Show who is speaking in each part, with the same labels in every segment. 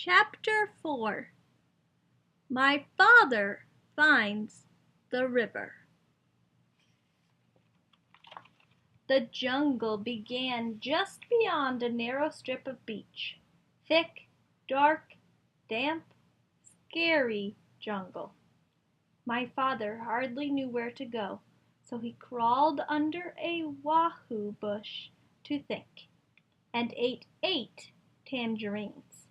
Speaker 1: Chapter 4 My Father Finds the River. The jungle began just beyond a narrow strip of beach. Thick, dark, damp, scary jungle. My father hardly knew where to go, so he crawled under a wahoo bush to think, and ate 8 tangerines.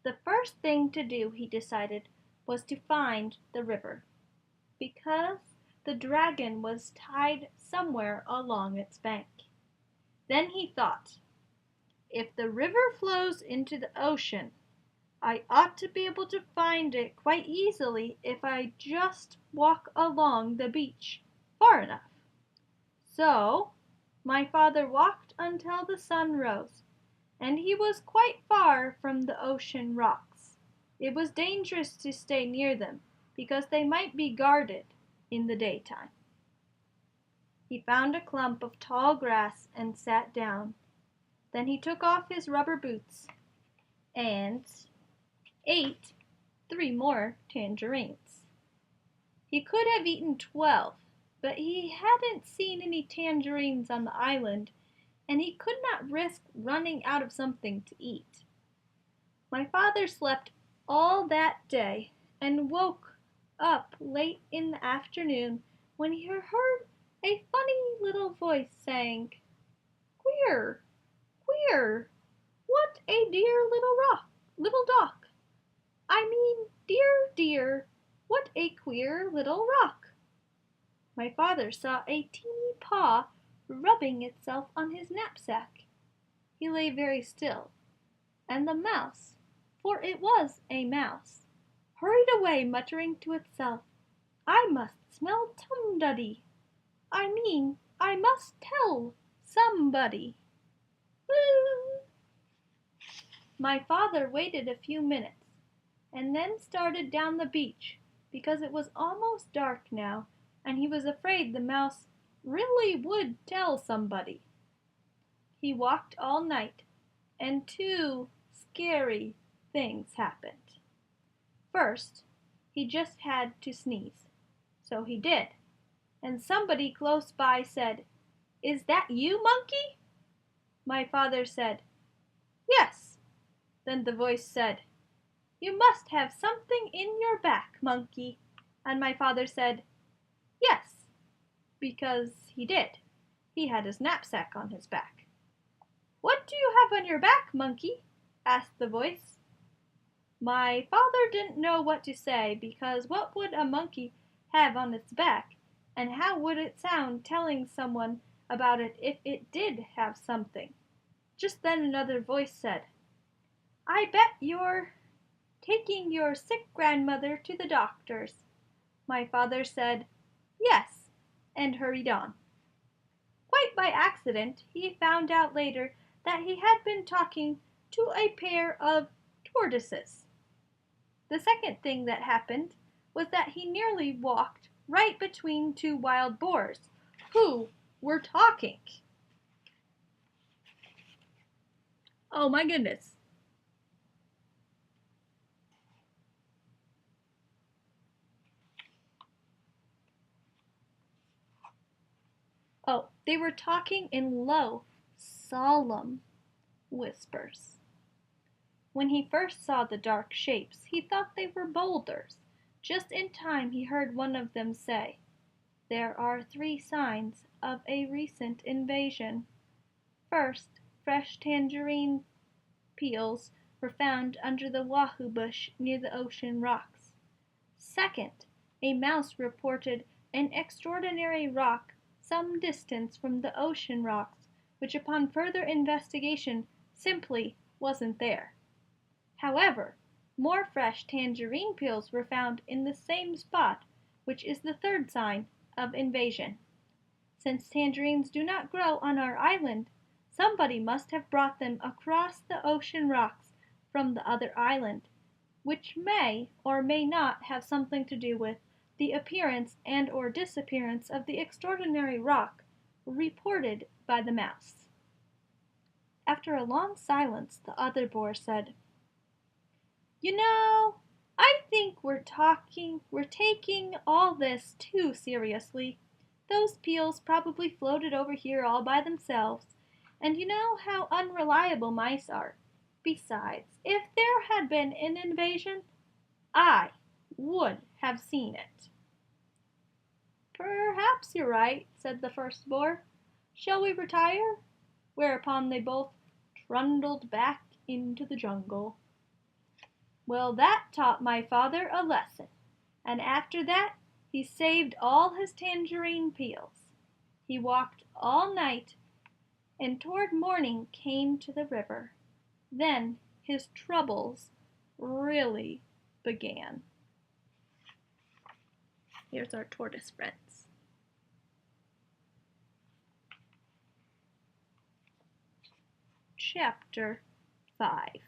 Speaker 1: The first thing to do, he decided, was to find the river, because the dragon was tied somewhere along its bank. Then he thought, if the river flows into the ocean, I ought to be able to find it quite easily if I just walk along the beach far enough. So my father walked until the sun rose, and he was quite far from the ocean rocks. It was dangerous to stay near them, because they might be guarded in the daytime. He found a clump of tall grass and sat down. Then he took off his rubber boots and ate 3 more tangerines. He could have eaten 12, but he hadn't seen any tangerines on the island, and he could not risk running out of something to eat. My father slept all that day and woke up late in the afternoon when he heard a funny little voice saying, "Queer, queer, what a dear little duck. I mean, dear, dear, what a queer little rock." My father saw a teeny paw rubbing itself on his knapsack. He lay very still, and the mouse, for it was a mouse, hurried away muttering to itself, "I must smell Tumduddy. I mean, I must tell somebody." My father waited a few minutes, and then started down the beach, because it was almost dark now, and he was afraid the mouse really would tell somebody. He walked all night, and 2 scary things happened. First, he just had to sneeze. So he did, and somebody close by said, "Is that you, Monkey?" My father said, "Yes." Then the voice said, "You must have something in your back, Monkey." And my father said, "Yes," because he did. He had his knapsack on his back. "What do you have on your back, Monkey?" asked the voice. My father didn't know what to say, because what would a monkey have on its back, and how would it sound telling someone about it if it did have something? Just then another voice said, "I bet you're taking your sick grandmother to the doctor's." My father said, "Yes," and hurried on. Quite by accident, he found out later that he had been talking to a pair of tortoises. The second thing that happened was that he nearly walked right between 2 wild boars, who were talking. Oh my goodness. Oh, they were talking in low, solemn whispers. When he first saw the dark shapes, he thought they were boulders. Just in time he heard one of them say, "There are 3 signs of a recent invasion. First, fresh tangerine peels were found under the wahoo bush near the ocean rocks. Second, a mouse reported an extraordinary rock some distance from the ocean rocks, which upon further investigation simply wasn't there. However, more fresh tangerine peels were found in the same spot, which is the 3rd sign of invasion. Since tangerines do not grow on our island, somebody must have brought them across the ocean rocks from the other island, which may or may not have something to do with the appearance and or disappearance of the extraordinary rock reported by the mouse." After a long silence, the other boar said, You know, I think we're taking all this too seriously. Those peels probably floated over here all by themselves, and you know how unreliable mice are. Besides, if there had been an invasion, I would have seen it." "Perhaps you're right," said the first boar. "Shall we retire?" Whereupon they both trundled back into the jungle. Well, that taught my father a lesson, and after that he saved all his tangerine peels. He walked all night, and toward morning came to the river. Then his troubles really began. Here's our tortoise friends. Chapter 5.